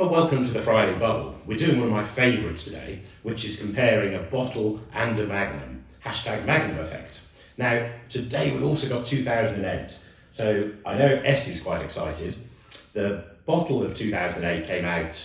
Well, welcome to the Friday Bubble. We're doing one of my favourites today, which is comparing a bottle and a Magnum. #Magnum effect. Now, today we've also got 2008. So I know Essi's quite excited. The bottle of 2008 came out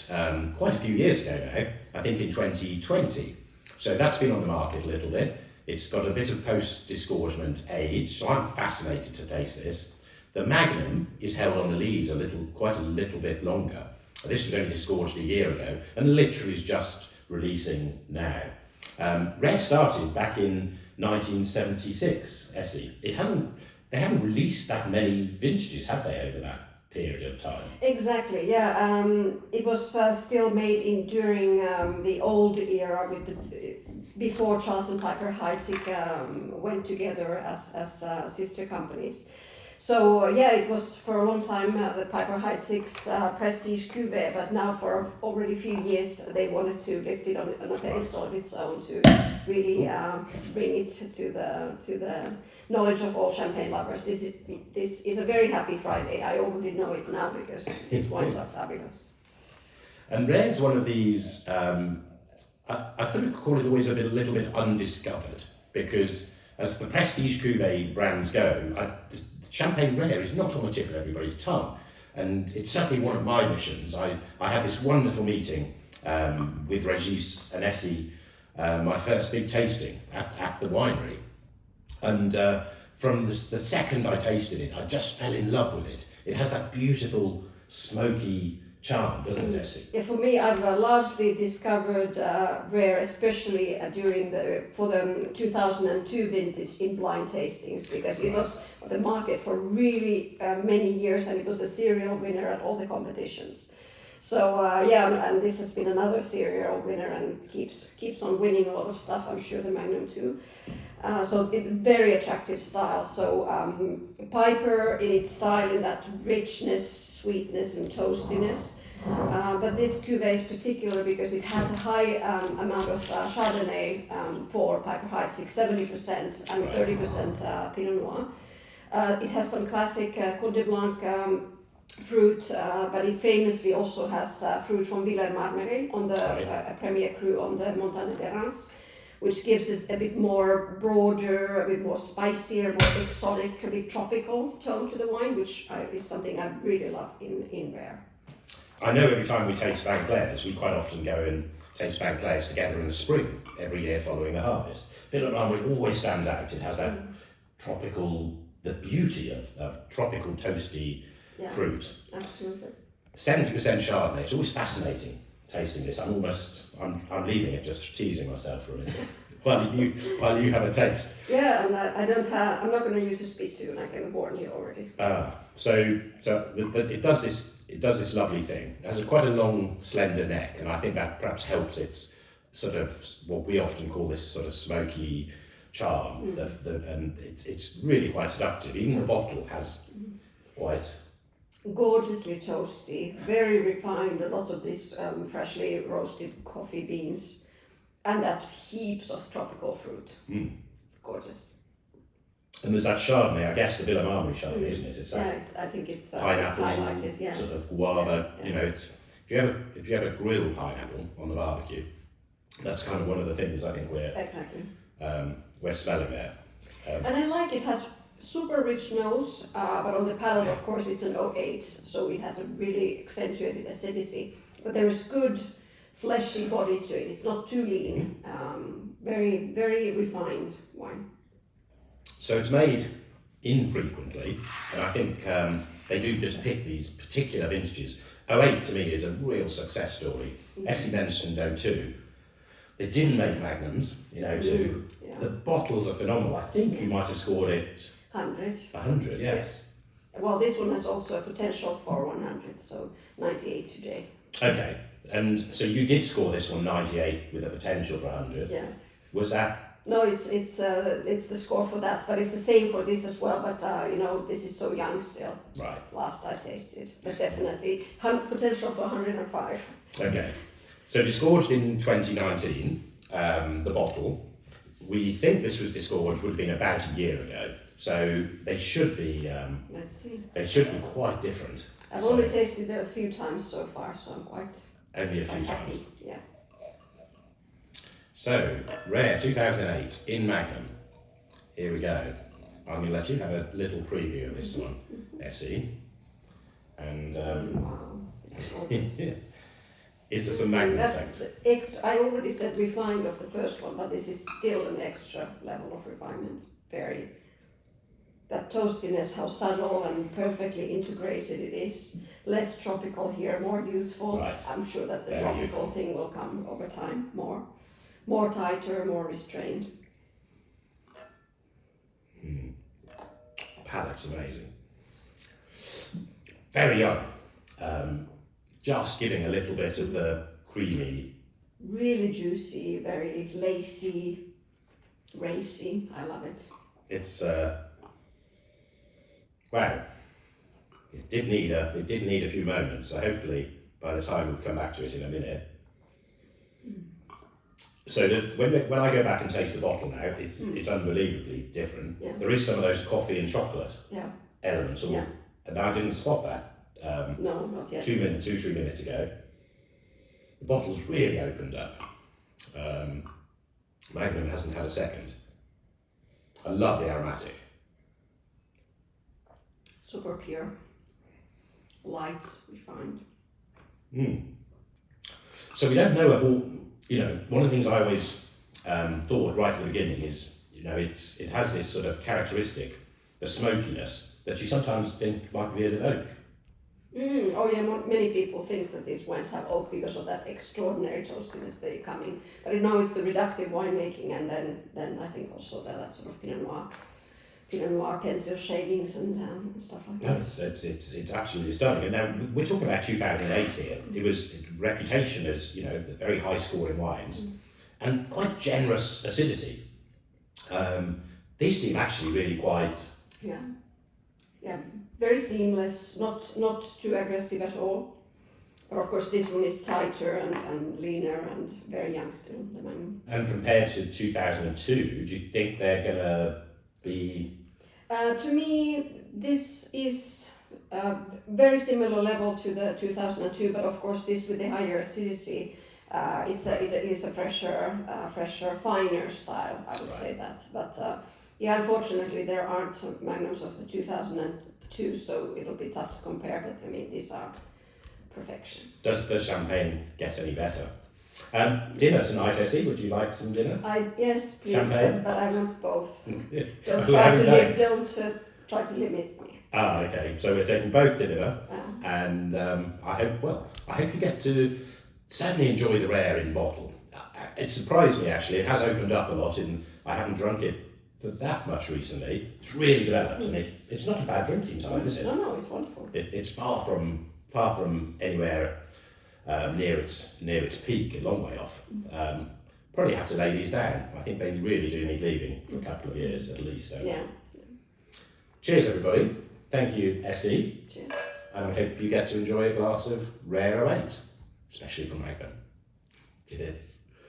quite a few years ago now, I think in 2020. So that's been on the market a little bit. It's got a bit of post-disgorgement age, so I'm fascinated to taste this. The Magnum is held on the lees quite a little bit longer. This was only disgorged a year ago and literally is just releasing now. Rare started back in 1976, Essi. They haven't released that many vintages, have they, over that period of time? Exactly, yeah. It was still made during the old era before Charles and Piper-Heidsieck went together as sister companies. So it was for a long time the Piper-Heidsieck's prestige cuvée, but now for already a few years they wanted to lift it on a pedestal of its own to really bring it to the knowledge of all champagne lovers. This is a very happy Friday. I already know it now because these wines are fabulous. And Rare's one of these. I sort of call it always a little bit undiscovered, because as the prestige cuvée brands go, Champagne Rare is not on the tip of everybody's tongue, and it's certainly one of my missions. I had this wonderful meeting with Regis and Essi, my first big tasting at the winery, and from the second I tasted it, I just fell in love with it. It has that beautiful smoky charm, doesn't it, Essi? Yeah, for me, I've largely discovered Rare, especially for the 2002 vintage in blind tastings, because it was on the market for really many years, and it was a serial winner at all the competitions. So and this has been another serial winner, and it keeps on winning a lot of stuff. I'm sure the Magnum too. So it's very attractive style. So Piper in its style, in that richness, sweetness, and toastiness. But this cuvée is particular because it has a high amount of Chardonnay for Piper-Heidsieck, 70% and 30% Pinot Noir. It has some classic Côte de Blanc fruit, but it famously also has fruit from Villers-Marmeray on the Premier Cru on the Montagne de Reims, which gives us a bit more broader, a bit more spicier, more exotic, a bit tropical tone to the wine, which is something I really love in Rare. I know every time we taste Van Clairs, we quite often go and taste Van Clairs together in the spring, every year following the harvest. Villers-Marmeray always stands out. It has that the beauty of tropical toasty fruit. Absolutely. 70% Chardonnay. It's always fascinating tasting this. I'm leaving it, just teasing myself for a minute while you have a taste. Yeah, and I'm not going to use a spittoon. I can warn you already. So it does this lovely thing. It has quite a long, slender neck, and I think that perhaps helps its sort of what we often call this sort of smoky charm. And it's really quite seductive. Even the bottle has quite gorgeously toasty, very refined, lots of these freshly roasted coffee beans, and that heaps of tropical fruit. It's gorgeous. And there's that Chardonnay, I guess the Villers-Marmeray Chardonnay, isn't it? It's I think it's pineapple, highlighted, sort of guava. You know, it's if you ever grill pineapple on the barbecue, that's kind of one of the things I think we're smelling there. And I like it has super rich nose, but on the palate, of course, it's an 08, so it has a really accentuated acidity. But there is good fleshy body to it. It's not too lean. Very, very refined wine. So it's made infrequently, and I think they do just pick these particular vintages. 08 to me is a real success story. Essi mentioned 02. They didn't make Magnums in 02. The bottles are phenomenal. I think you might have scored it 100. 100, yes. Yeah. Well, this one has also a potential for 100, so 98 today. Okay, and so you did score this one 98 with a potential for 100. Yeah. Was that? No, it's the score for that, but it's the same for this as well. But this is so young still. Right. Last I tasted, but definitely potential for 105. Okay, so disgorged in 2019, the bottle. We think this was disgorged would have been about a year ago. So they should be. Let's see. They should be quite different. I've only tasted it a few times so far, so I'm quite Only a few happy. times. Yeah. So, Rare 2008 in Magnum. Here we go. I'm going to let you have a little preview of this one, Essi. And Wow. is there some Magnum That's effect? extra. I already said refined of the first one, but this is still an extra level of refinement. Very. That toastiness, how subtle and perfectly integrated it is. Less tropical here, more youthful. Right. I'm sure that the Very tropical youthful. thing will come over time. More tighter, more restrained. Palate's amazing. Very young. Just giving a little bit of the creamy. Really juicy, very lacy, racy. I love it. It's wow. It did need a few moments. So hopefully by the time we've come back to it in a minute. So that when I go back and taste the bottle now, it's unbelievably different. Yeah. There is some of those coffee and chocolate Yeah. elements, Yeah. and I didn't spot that No, not yet. 3 minutes ago. The bottle's really opened up. Magnum hasn't had a second. I love the aromatic. Super pure. Light, refined. So we don't know a whole. One of the things I always thought right at the beginning is, it has this sort of characteristic, the smokiness, that you sometimes think might be a bit of oak. Oh yeah, many people think that these wines have oak because of that extraordinary toastiness they come in. But it's the reductive winemaking, and then I think also that sort of Pinot Noir pencil shadings and stuff like No, that. it's absolutely stunning. And now we're talking about 2008 here. It was reputation as, the very high scoring wines and quite generous acidity. These seem actually really quite. Yeah, very seamless, not too aggressive at all. But of course this one is tighter and leaner and very young still, the Magnum. And compared to 2002, do you think they're going to be. To me, this is a very similar level to the 2002, but of course this with the higher acidity, it is a fresher, finer style, I would say that. But unfortunately there aren't Magnums of the 2002, so it'll be tough to compare, but these are perfection. Does champagne get any better? Dinner tonight, Essi. Would you like some dinner? Yes, please, Champagne? but I want both. Don't try to limit me. Okay. So we're taking both to dinner, and I hope you get to certainly enjoy the Rare in bottle. It surprised me actually. It has opened up a lot, and I haven't drunk it for that much recently. It's really developed, and it's not a bad drinking time, is it? No, it's wonderful. It's far from anywhere near its peak, a long way off. Probably have to lay these down. I think they really do need leaving for a couple of years at least. So. Yeah. Cheers, everybody. Thank you, Essi. Cheers. And I hope you get to enjoy a glass of Rare 08, especially from Magnum. Cheers.